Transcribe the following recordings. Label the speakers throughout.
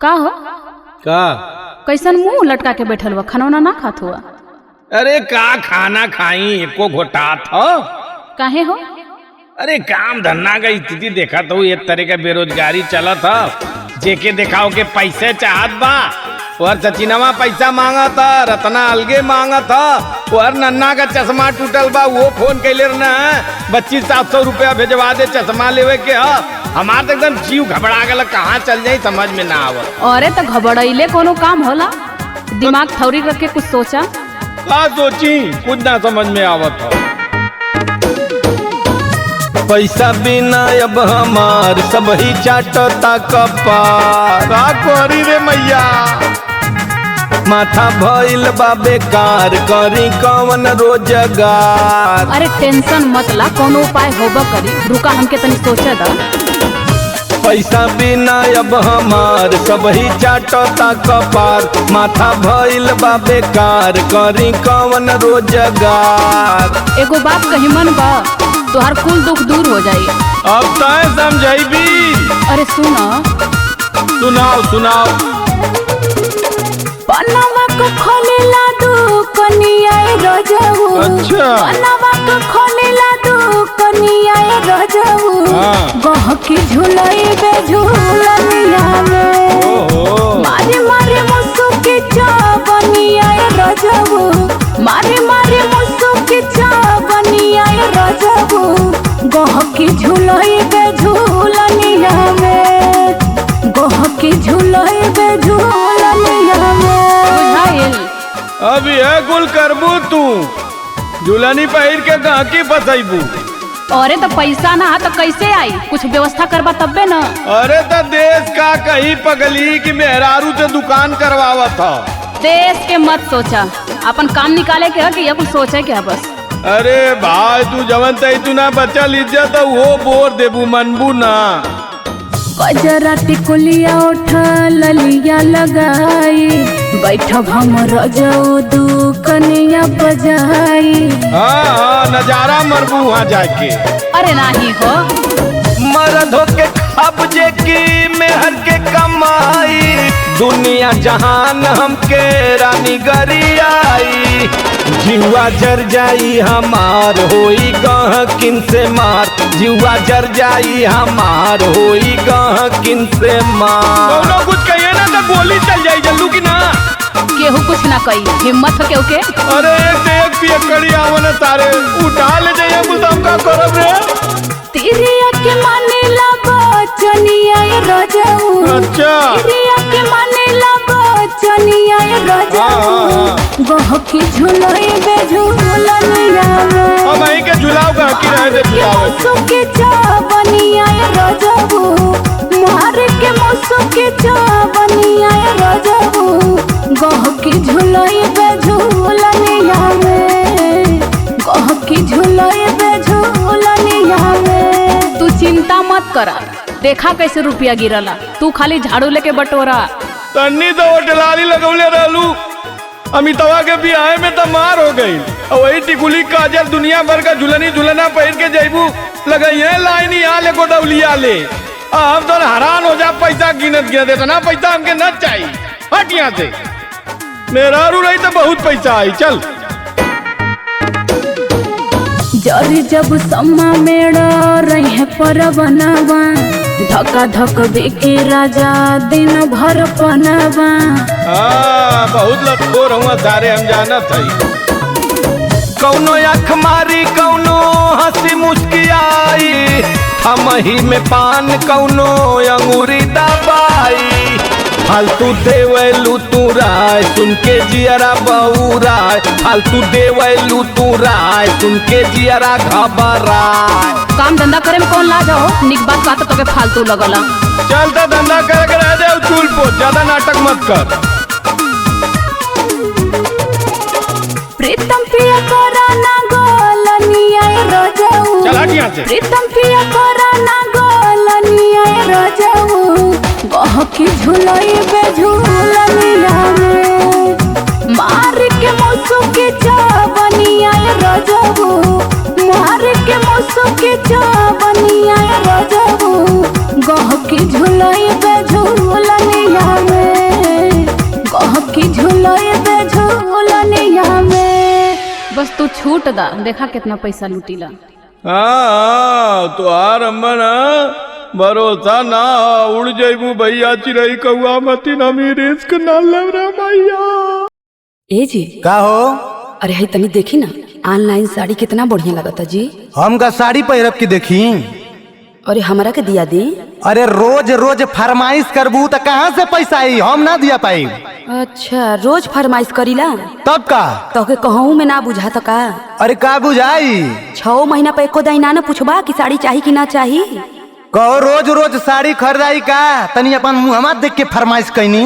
Speaker 1: का हो?
Speaker 2: का
Speaker 1: कैसन मुंह लटका के बैठल हुआ, खाना ना खात हुआ?
Speaker 2: अरे का खाना खाई एको घोटात हो।
Speaker 1: काहे हो?
Speaker 2: अरे काम धंधा का स्थिति देखा तो एक तरह का बेरोजगारी चलत ह। जेके देखाओ के पैसे चाहत बा, और सचिनवा पैसा मांगा था, रत्ना अलगे मांगा था, और नन्ना का चश्मा टूटल बा, वो फोन कैले ना 2500 रुपया भेजवा दे चश्मा लेवे के ह। हमार तो एकदम जीव घबरा गल, कहाँ चल जाई समझ में ना आवत।
Speaker 1: अरे तो घबराइले कोनो काम होला? दिमाग थौरी रख के कुछ सोचा।
Speaker 2: का सोची कुछ ना समझ में आवत हो। पैसा बिना अब हमार सब ही चाटता कपार, का करी रे मैया। माथा भइल बा बेकार, करी कवन रोजगार।
Speaker 1: अरे टेंशन मत ला, कोनो उपाय होबा करी, रुका हमके तनी सोचे दा।
Speaker 2: पैसा बिना अब हमार सब ही चाटता कपार, माथा भइल बा बेकार, करी कवन रोजगार।
Speaker 1: एगो बात कही मन बा, तोहार कुल दुख दूर हो जाई।
Speaker 2: अब तय समझाइबी।
Speaker 1: अरे सुना,
Speaker 2: सुनाओ सुनाओ।
Speaker 1: पनावा को खोलेला दुकनिया रजऊ।
Speaker 2: अच्छा।
Speaker 1: पनावा को खोलेला दुकनिया रजऊ। गहकी झुलई बे झुलनिया में।
Speaker 2: ओहो।
Speaker 1: मारे मारे मुसुकी चावनिया रजऊ। मारे मारे मुसुकी चावनिया रजऊ। गहकी झुलई बे झुलनिया में। गहकी झुलई बे झुलनिया में। बुझाइल?
Speaker 2: अभी है कुल करबू तू, झुलनी पहिर के गहकी फसैबू।
Speaker 1: अरे तो पैसा ना तो कैसे आई? कुछ व्यवस्था करबा तब्बे न।
Speaker 2: अरे तो देश का कहीं पगली की मेहरारू से दुकान करवावत था।
Speaker 1: देश के मत सोचा, अपन काम निकाले के है कि ये कुछ सोचे के है बस।
Speaker 2: अरे भाई तू जवन तई तू ना बचल इज्जत वो बोर देबू मनबू ना।
Speaker 1: गजरा टिकुलिया उठा ललिया लगाई, बैठब हम रजऊ दुकनिया बजाई।
Speaker 2: हाँ नजारा मरबू वहाँ जाके।
Speaker 1: अरे नहीं हो,
Speaker 2: मर्द होके कब्जे की मेहर के कमाई, दुनिया जहान हमके रानी गरियाई। जीवा जर जाई हमार होई गहकिन से मार, जीवा जर जाई हमार होई गहकिन से मार। कौनो कुछ कहिए ना तो गोली चल जाई जल्लू की ना।
Speaker 1: केहू कुछ ना कही, हिम्मत हो केहू के।
Speaker 2: अरे एक से एक पियकड़ी आवन तारे उठा ले जाइए बुलदम का करब रे।
Speaker 1: तिरिया के माने ला बचनिया रजऊ।
Speaker 2: अच्छा।
Speaker 1: तिरिया के माने ला बचनिया रजऊ। गहकी झुलई बे झुलनिया में।
Speaker 2: अब आई के झुलाओ गहकी रहे दे झुलाओ।
Speaker 1: मुसुकी चावनिया रजऊ। मार के मुसुकी चावनिया रजऊ। गहकी झुलई बे झुलनिया में। गहकी झुलई बे झुलनिया में। तू चिंता मत करा, देखा कैसे रुपया गिरला, तू खाली झाड़ू लेके बटोरा।
Speaker 2: तन्नी तो होटलाली लगौले रहलू, अमितवा के बियाह में तो मार हो गई। और वही टिकुली काजल दुनिया भर का झुलनी झुलना पहिर के जैबू लगाइए लाइन यहाँ ले गोडौलिया ले। अब तो हैरान हो जा, पैसा गिनत गिनत इतना पैसा हमके न चाहिए। हट यहाँ से, मेरा रू रही तो बहुत पैसा आई। चल
Speaker 1: जरी जब सम्मा मेड़ा रहे पर बनवा, धक्का धक बेके राजा दिन भर पनवा।
Speaker 2: हाँ बहुत लटकोर हुआ सारे हम जानत हई। कौनो आँख मारी कौनो हंसी मुस्कियाई, हम ही में पान कौनो अंगूरी दबाई। फालतू देवलू तू राय सुन के जियरा बउराय, फालतू देवलू तू राय सुन के जियरा घबराय।
Speaker 1: काम धंधा करे में कौन लाज हो? निक बात का तो फालतू लगला।
Speaker 2: चल तो धंधा करे के रह दे चूल पो, ज्यादा नाटक मत कर।
Speaker 1: प्रीतम पिया कोरा ना गोलनिया रजऊ।
Speaker 2: चल हट यहाँ से।
Speaker 1: प्रीतम पिया कोरा ना गोलनिया रजऊ। गहकी झुलई बे झुलनिया में। मार के मुसुकी चावनिया रजऊ। मार के मुसुकी चावनिया रजऊ। गहकी झुलई बे झुलनिया में। छूट दा, देखा कितना पैसा लूटीला।
Speaker 2: हाँ तोहार अम्मा ना भरोसा ना उड़ जइबू भैया चिड़ई कौआ मती नमी रिस्क ना लेव रे भैया।
Speaker 3: ए जी
Speaker 4: का हो?
Speaker 3: अरे है तनी देखी ना ऑनलाइन साड़ी कितना बढ़िया लगता जी।
Speaker 4: हम का साड़ी पहिरब की देखी?
Speaker 3: अरे हमरा के दिया दी।
Speaker 4: अरे रोज रोज फरमाइश करबू तो कहाँ से पैसा आई? हम ना दिया पाई।
Speaker 3: अच्छा रोज फरमाइश करीला
Speaker 4: तब का?
Speaker 3: तो के कहूँ में ना बुझा तो का?
Speaker 4: अरे का बुझाई?
Speaker 3: 6 महीना पे एको दाइना न पूछबा कि साड़ी चाही कि ना चाही।
Speaker 4: कहो रोज रोज साड़ी खरीदाई का? तनी अपन मुँह देख के फरमाइश कैनी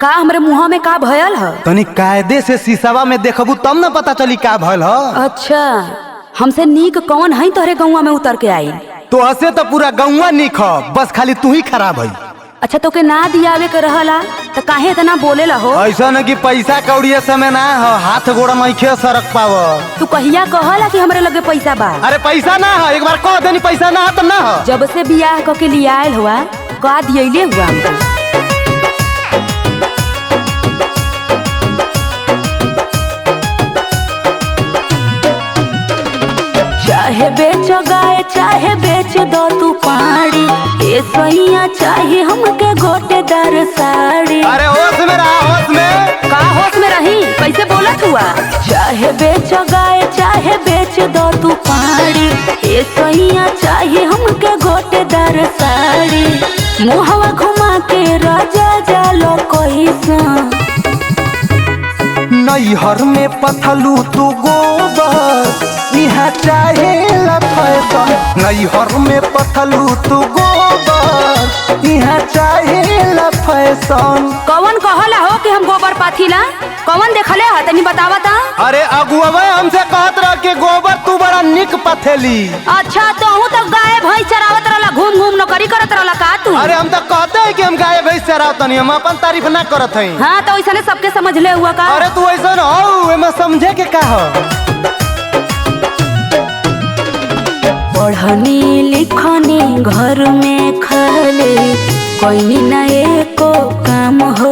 Speaker 3: का हमरे मुँह में का भयल है?
Speaker 4: तनी कायदे से शीशवा में देखबू तब न पता चली का भयल है।
Speaker 3: अच्छा हमसे नीक कौन है तोहरे गौवा में उतर के आई?
Speaker 4: तो हसे तो पूरा गौवा निक हो, बस खाली तू ही खराब है।
Speaker 3: अच्छा तो के ना दियावे के रहला तो काहे इतना बोलेला हो?
Speaker 4: ऐसा न कि पैसा कौड़िया समय ना हो, हाथ गोड़ मैखे सरक पाव।
Speaker 3: तू कहिया कहला कि हमरे लगे पैसा बा?
Speaker 4: अरे पैसा ना हो, एक बार कह देनी पैसा ना हो तो ना हो।
Speaker 3: जब से बियाह क के लिए आयल हुआ का दियले हुआ हमको। चाहे बेच गाय चाहे बेच दो तू पाड़ी, ए सैया चाहे हमके गोटेदार साड़ी।
Speaker 4: अरे होश में रहा, होश में
Speaker 3: का होश में रही? कैसे बोलत हुआ? चाहे बेच गाय चाहे बेच दो तू पाड़ी, ए सैया चाहे हमके गोटेदार साड़ी। मुहवा घुमा के राजा जालो कैसा
Speaker 4: नैहर में पथलू तू गोबर, यहाँ चाहे फैशन। नैहर में पथलू तू गोबर, यहाँ चाहे फैशन।
Speaker 3: कौन कहला हो कि हम गोबर पाथीला? कौन देखले है तनी बतावा ता?
Speaker 4: अरे अगुआ हमसे कहत रह के गोबर तू बड़ा निक पथेली।
Speaker 3: अच्छा तो हूँ तो गाय भैंस चरावत रहला, घूम घूम नौकरी करत रहला का तू?
Speaker 4: अरे हम तो कहते हैं कि हम गाय भैंस चरावत नहीं, हम अपन तारीफ ना करत हैं।
Speaker 3: हाँ तो ऐसा सबके समझ ले हुआ का?
Speaker 4: अरे तू ऐसा हो एमे समझे के का हो?
Speaker 3: पढ़नी लिखनी घर में खाले कोई ना एको काम हो।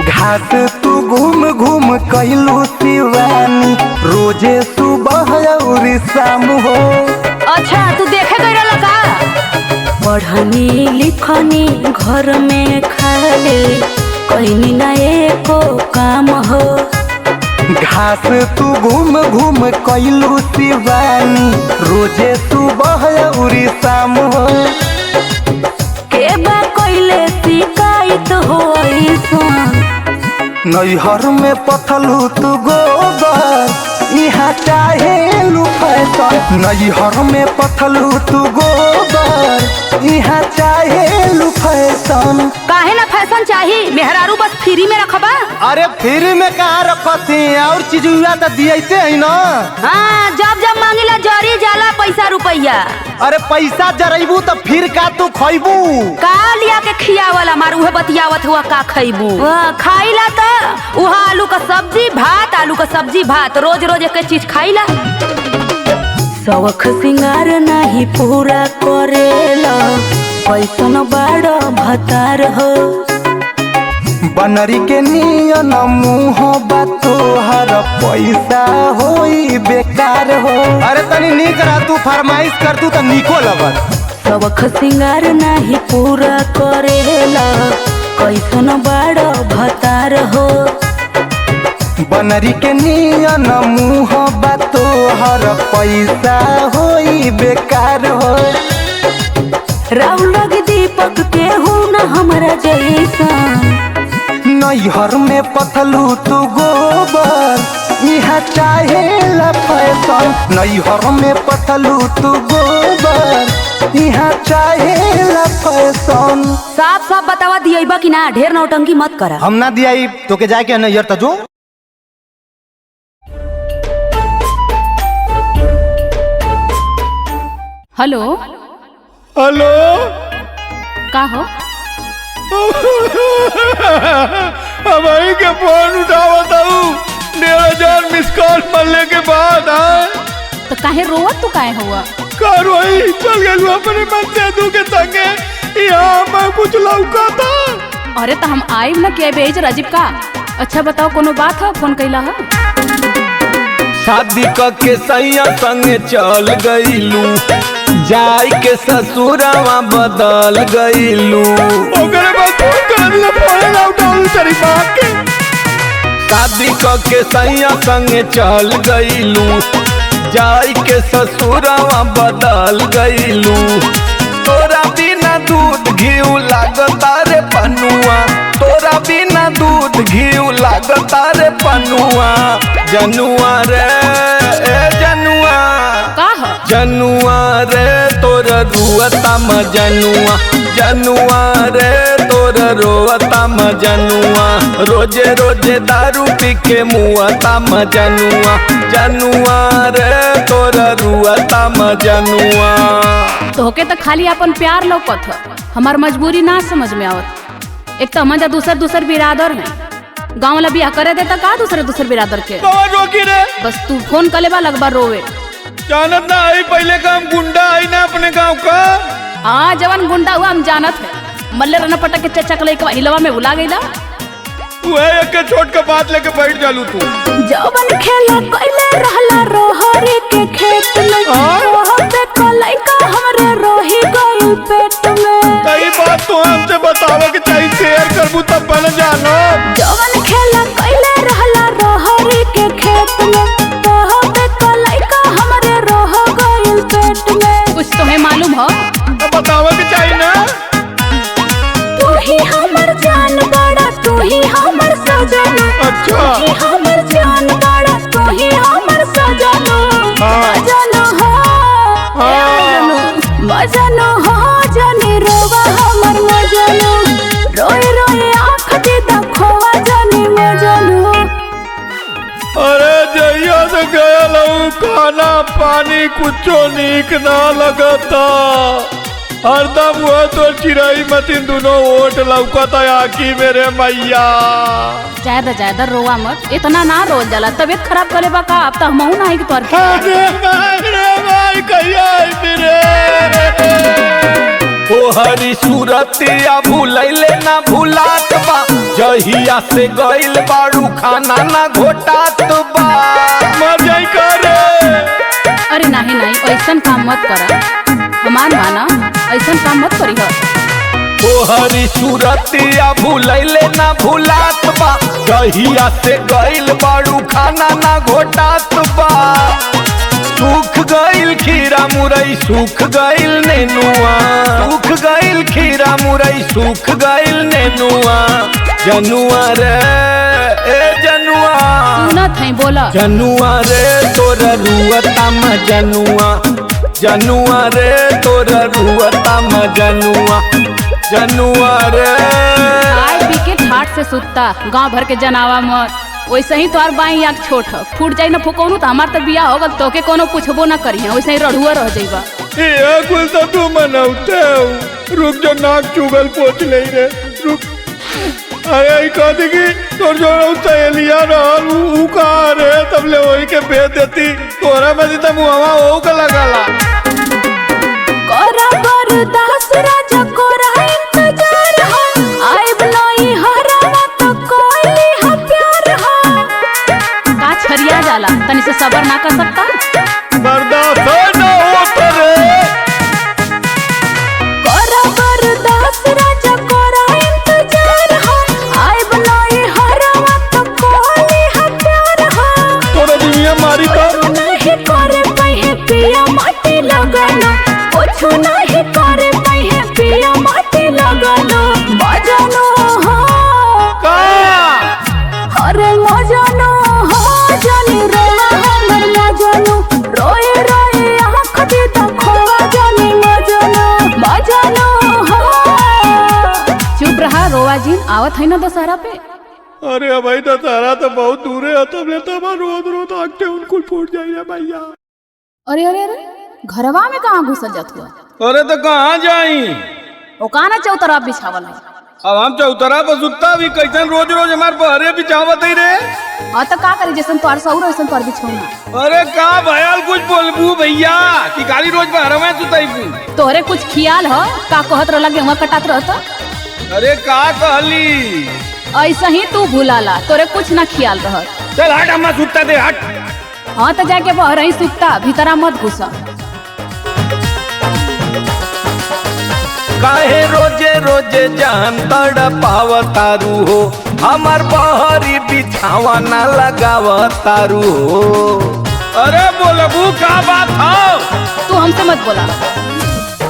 Speaker 4: घाट तू घूम घूम कैलू शिवानी, रोजे सुबह और शाम हो।
Speaker 3: अच्छा तू देखे गई रहला का? पढ़नी लिखनी घर में खाले कोई ना एको काम हो।
Speaker 4: घास तू घूम घूम कैलू शिवानी, रोजे सुबह और शाम हो।
Speaker 3: के बा कोइले शिकायत हो ऐसा?
Speaker 4: नैहर में पथलू तू गोबर, यहाँ चाहे फैशन। नैहर में पथलू तू गोबर, यहाँ चाहे फैशन।
Speaker 3: काहे ना फैशन चाहिए? मेहरारू बस फ्री में रखबा?
Speaker 4: अरे फ्री में कहाँ रखती और चीज तो दियते है ना।
Speaker 3: हाँ जब जब मांगिला जरी जाला पैसा रुपया।
Speaker 4: अरे पैसा जरेबू तो फिर का तू खैबू?
Speaker 3: का लिया के खियावला मारू है बतियावत हुआ का खैबू? खाइला तो उहा आलू का सब्जी भात, आलू का सब्जी भात, रोज रोज एक चीज खाइला। शौख सिंगार नहीं पूरा करेला, पैसन बड़ भतार हो।
Speaker 4: बनरी के नियन मुँह बा तोहर, पैसा होई बेकार हो। अरे तनी निक रह, तू फरमाइश कर तू तो निको लगत।
Speaker 3: शौख सिंगार नहीं पूरा करेला, कैसन बड़ भतार हो।
Speaker 4: बनरी के नियन मुँह बा तोहर, पैसा होई बेकार हो।
Speaker 3: राहुल दीपक के हो न हमरा जैसा।
Speaker 4: नैहर में पथलू तू गोबर, यहाँ चाहे फैशन। नैहर में पथलू तू गोबर, यहाँ चाहे फैशन।
Speaker 3: साफ साफ बतावा दियबा कि ना? ढेर नौटंकी मत करा।
Speaker 4: हम ना दियाई तो के जाके नैहर तजो।
Speaker 1: हेलो
Speaker 2: हेलो
Speaker 1: का हो?
Speaker 2: हमारी के फोन उठावत हूँ, 1,500 मिस कॉल मिलने के बाद आए
Speaker 1: तो काहे रोवत तू काहे हुआ?
Speaker 2: कार्रवाई चल गई अपने मंसेदू के संगे, यहाँ मैं कुछ लौका था।
Speaker 1: अरे तो हम आइब न के बेच राजीव का। अच्छा बताओ कोनो बात है फोन कैला है?
Speaker 2: शादी क के सैया संगे चल गईलू, जाई के ससुरवा बदल गईलू। शादी क के सैया संगे चल गईलू, जाई के ससुरवा बदल गईलू। तोरा बिना दूध घीव लागता रे पनुआ, तोरा बिना दूध घीव लागता रे पनुआ। जनुआ रे ए जनुआ, जनुआ रे तोर रुअता मजनुआ, जनुआ रे तोर रोअता मजनुआ। रोजे रोजे दारू पी के मुआता मजनुआ, जनुआ रे तोर रुअता मजनुआ।
Speaker 1: तोहके तो खाली अपन प्यार लौकत ह, हमार मजबूरी ना समझ में आवत। एक तो मजा दूसर बिरादर है, गाँव वाला बियाह करे देता का दूसरे बिरादर के।
Speaker 2: रोकी रे,
Speaker 1: बस तू फोन कले बा लगभग रोवे।
Speaker 2: जानत ना आई पहले का हम गुंडा आई ना अपने गांव का।
Speaker 1: हाँ जवन गुंडा हुआ हम जानत है, मल्ले रना पटक के चचा कले के हिलवा में भुला गईला।
Speaker 2: तू है एक छोट के बात लेके बैठ जालू तू।
Speaker 3: जवन खेला कइले रहला रोहरी के खेत में, ओह पे कलैका हमरे रोही गइल पेट में।
Speaker 2: कई बात तो हमसे बतावे कि चाहिए शेयर करबू तब बन जानो।
Speaker 3: जवन खेला कइले रहला रोहरी के खेत में, ओह पे कलैका हमरे रोह गइल पेट में।
Speaker 1: कुछ तुम्हें मालूम हो?
Speaker 2: तो बतावे कि चाहिए ना।
Speaker 3: तू ही हमर जान बड़ा, तू ही हमर सजन।
Speaker 2: अच्छा।
Speaker 3: तू ही हमर जान बड़ा, तू ही हमर सजन। मजन हो मजन हो जानी रोवा हमर मजन। रोए रोए आँख दे खोवा जानी मजन।
Speaker 2: अरे जइया से गया लहू, खाना पानी कुछो नीक ना लगता। हरदम हुआ तो चिराई मतीन दोनों ओट लौकता आखी मेरे मैया।
Speaker 1: ज्यादा रोवा मत, इतना ना रोल जाला, तबीयत खराब करे बा का। अब तो हमहू ना है कि तोर
Speaker 2: भाई कहिया ओ हरी सूरतिया भूलैले ना भूलात बा, जहिया से गइल बाड़ू खाना ना घोटात बा। मजा करे।
Speaker 1: अरे नहीं ऐसन काम मत करा, हमार माना ऐसन काम मत करी हो।
Speaker 2: ओ हरी सूरतिया भूलैले ना भूलात बा, जहिया से गइल बाड़ू खाना ना घोटात बा। सूख गइल खीरा मुरई, सूख गइल नेनुआ, सूख गइल खीरा मुरई, सूख गइल नेनुआ। जनुआ रे ए जनुआ,
Speaker 1: सुनत है बोला।
Speaker 2: जनुआ रे तोर रुअता मजनुआ, जनुआ रे तोर रुअता मजनुआ। जनुआ रे
Speaker 1: आय पी के ठाट से सुतता, गांव भर के जनावा मत। वैसे ही तोर बाई आँख छोट ह, फूट जाई ना फुकौनू तो हमार तो बियाह होगल, तोके कोनो पूछबो ना करी, वैसे ही रढ़ुआ रह जाइबा।
Speaker 2: ये कुल तो तू मनौते हो। रुक जो नाक चुगल पोछ ले रे, रुक। अरे कह दी कि तोर जो सहेलिया रहल ऊ कहा रे, तब ले वही के भेज देती। तोरा में तो मुहवा हो के लगाला।
Speaker 3: कोरा बरदास राजा कोरा इंतजार हो, आए बनोई हरावा तो कोई हा प्यार हो।
Speaker 1: का छरिया जाला, तनी से सबर ना कर सकता।
Speaker 2: बर्दाश्त ना होता रे।
Speaker 3: कोरा बरदास राजा कोरा इंतजार हो, आए बनोई हरावा तो कोई हा प्यार हो।
Speaker 2: तोरा दुनिया मारी का
Speaker 3: नहीं करे पहे पिया माटी लगाना, कुछ नहीं करे पहे पिया माटी लगाना। मजनो हो
Speaker 2: का
Speaker 3: अरे मजनो हो जानी रोवा हमर मजनो। रोए रोए आँख दे खोवा जानी मजनो। मजनो हो
Speaker 1: चुप रहा रोवा जी, आवत है ना दशहरा पे।
Speaker 2: अरे भाई दशहरा तो बहुत दूर है, तब ले तब रोज आँखें उनको फूट जाइए भैया।
Speaker 1: अरे अरे अरे घरवा में कहाँ घुसल जात हुआ?
Speaker 2: अरे तो कहाँ जाई?
Speaker 1: ओ कहाँ चौतरा बिछावल है।
Speaker 2: अब हम चौतरा पर सुता भी कैसन रोज हमारे बहरे बिछावत ही रे।
Speaker 1: हाँ तो का करी, जैसन तोर सौर वैसन तोर बिछौना।
Speaker 2: अरे का भयाल कुछ बोलबू भैया कि गाली रोज बहरा में सुताईबू।
Speaker 1: तोहरे कुछ खियाल हो का कहत रहला गेहुआ कटात रहता।
Speaker 2: अरे का कहली?
Speaker 1: ऐसा ही तू भूलाला, तोरे कुछ ना खियाल रहत।
Speaker 2: चल हट, अम्मा सुता दे हट।
Speaker 1: हाँ तो जाके बहर ही सुता, भीतरा मत घुसा।
Speaker 2: काहे रोजे रोजे जान तड़पावतारू हो, हमार बहरी बिछावा ना लगावतारू हो। अरे बोलबू का बात हो?
Speaker 1: तू हमसे मत बोला।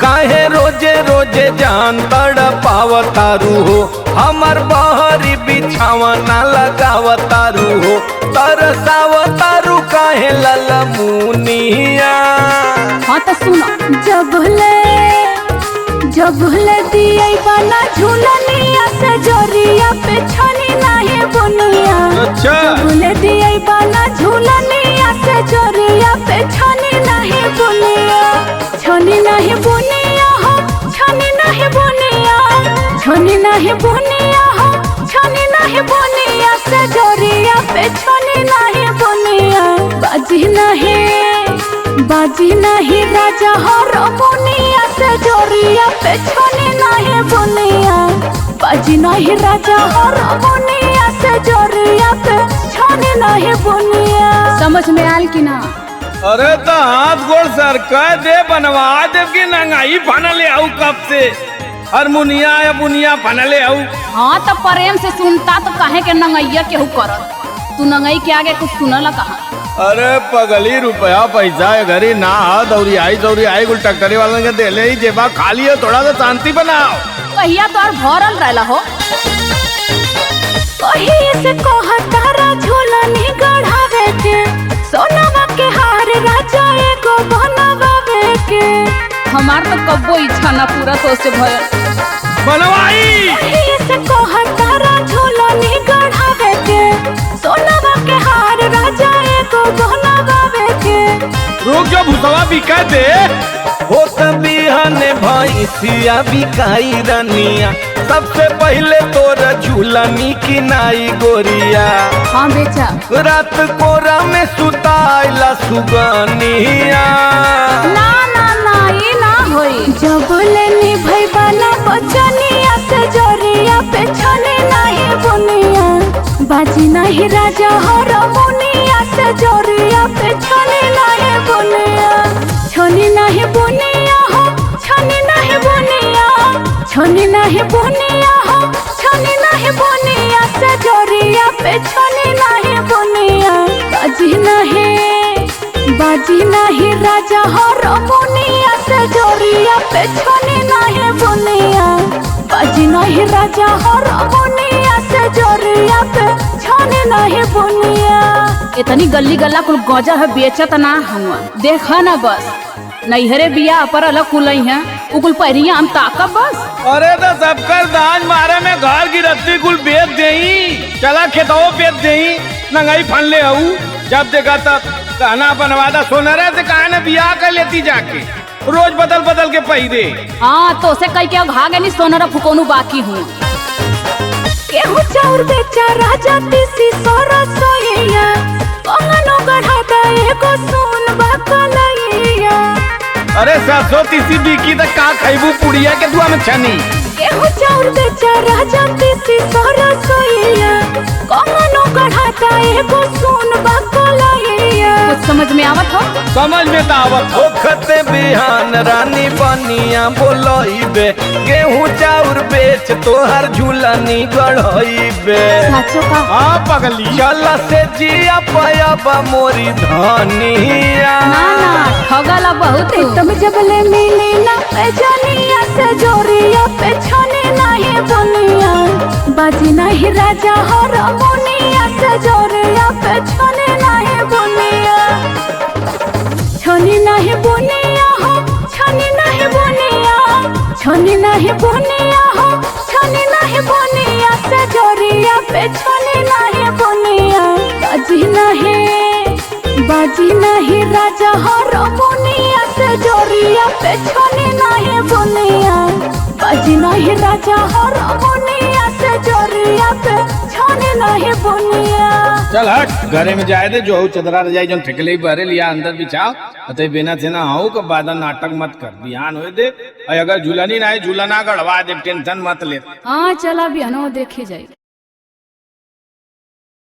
Speaker 2: काहे रोजे रोजे जान तड़पावतारू हो, हमार बहरी बिछावा ना लगावतारू हो। तरसावतारू काहे ललमुनिया।
Speaker 3: हाँ तो सुनो, जब ले दिया बना झूलनिया से जोरिया पे छनी नहीं बुनिया।
Speaker 2: अच्छा।
Speaker 3: जब ले दिया बना झूलनिया से जोरिया पे छनी नहीं बुनिया। छनी नहीं बुनिया हो, छनी नहीं बुनिया, छनी नहीं बुनिया हो, छनी नहीं बुनिया से जोरिया पे छनी नहीं बुनिया। बाजी नहीं राजा हो रमुनिया से जोरिया पे छनी नहीं बुनिया। बाजी नहीं राजा हो रमुनिया से जोरिया पे छनी नहीं बुनिया।
Speaker 1: समझ में आल कि ना?
Speaker 2: अरे तो हाथ गोड़ सर कह दे, बनवा देव की नंगाई फनले आऊ कब से हारमोनिया या बुनिया फनले आऊ।
Speaker 1: हाँ तो प्रेम से सुनता तो काहे के नंगैया केहू करत। तू नंगई के आगे कुछ सुनला कहा?
Speaker 2: अरे पगली रुपया पैसा घरी ना दौरी आई गुल टक्करी वाले के दे ले ही जेबा खाली है, थोड़ा सा शांति बनाओ।
Speaker 1: कहिया तो और भरल रहला हो।
Speaker 3: कहिए से कहतारा झूलनी गढ़ावे के, सोनावा के हार राजा एगो बनवावे के।
Speaker 1: हमार तो कब्बो इच्छा ना पूरा तो से भयल
Speaker 2: बनवाई।
Speaker 3: कहिए से कहतारा झूलनी गढ़ावे के, सोनावा के हार राजा एगो बनवावे के।
Speaker 2: रुक जो भुसवा बिका दे हो बिहाने भैंसिया बिकाई रनिया। सबसे पहले तोरा झूलनी की नाई गोरिया।
Speaker 1: हाँ बेचा।
Speaker 2: रात कोरा में सुताइला सुगनिया।
Speaker 3: ना ना ना ये ना होई। जब लेनी भई बना बचनिया से जोरिया पे छने नहीं बुनिया। बाजी नहीं राजा हो रमुनिया से जोरिया पे छने नहीं बुनिया। छनी नहीं बुनिया हो, छनी नहीं बुनिया, छनी नहीं बुनिया हो, छनी नहीं बुनिया से जोरिया पे छनी नहीं बुनिया। बाजी नहीं राजा हो रमुनिया से जोरिया पे छनी नहीं बुनिया। बाजी नहीं राजा हो रमुनिया से जोरिया पे छनी नहीं बुनिया।
Speaker 1: इतनी गली गला कुल गौजा है बेचत ना हुआ। देखा ना बस नैहरे बिया पर अलग कुलई है, उकुल पहिरिया हम ताका बस।
Speaker 2: अरे तो सबकर दान मारे में घर की रत्ती कुल बेच देई, चला खेतों बेच देई, नंगाई फन ले आऊ। जब देखा तब कहना बनवादा सोनरा से कहा ना बियाह कर लेती जाके, रोज बदल बदल के पहिरे।
Speaker 1: हाँ तो से कई के घा गई सोनरा फुकोनू बाकी हूँ।
Speaker 3: केहू चाउर बेचा राजा तीसी सोरा सोइया। कंगनो गढ़ाता एगो सुन बकलैया।
Speaker 2: अरे सरसों तीसी बिकी तो का खैबू पुड़िया के दुआ में छनी।
Speaker 3: केहू चाउर बेचा राजा तीसी सोरा सोइया। कंगनो गढ़ाता एगो सुन बकलैया।
Speaker 1: कुछ समझ में आवत हो?
Speaker 2: समझ में तो आवत हो। खते बिहान रानी बनिया बोलइबे, गेहूं चाउर बेच तोहर झूलनी गढ़इबे।
Speaker 1: साचो का?
Speaker 2: हाँ पगली चला से जिया पयबा मोरी धनिया।
Speaker 1: ना ना ठगला बहुत।
Speaker 3: तुम जब ले मिली ना पैजनिया से जोरिया पे छनी नहीं बुनिया। बाजी नहीं राजा हो रमुनिया से जोरिया पे छनी नहीं बुनिया। छनी नहीं बुनिया हो, छनी नहीं बुनिया, छनी नहीं बुनिया हो, छनी नहीं बुनिया से जोरिया पे छनी नहीं बुनिया। बाजी नहीं राजा हो रमुनिया से जोरिया पे छनी नहीं बुनिया। बाजी नहीं राजा हो रमुनिया से जोरिया पे छनी नहीं बुनिया।
Speaker 2: चल हट घरे में जाए दे, जो चदरा रजाई जो ठेकले बहरे लिया अंदर बिछाओ। अतः बिना से ना हो के बाद नाटक मत कर, बिहान हो दे। अगर झूलनी ना है झूलना गड़वा दे, टेंशन मत ले।
Speaker 1: हाँ चला बिहानो देखे जाए।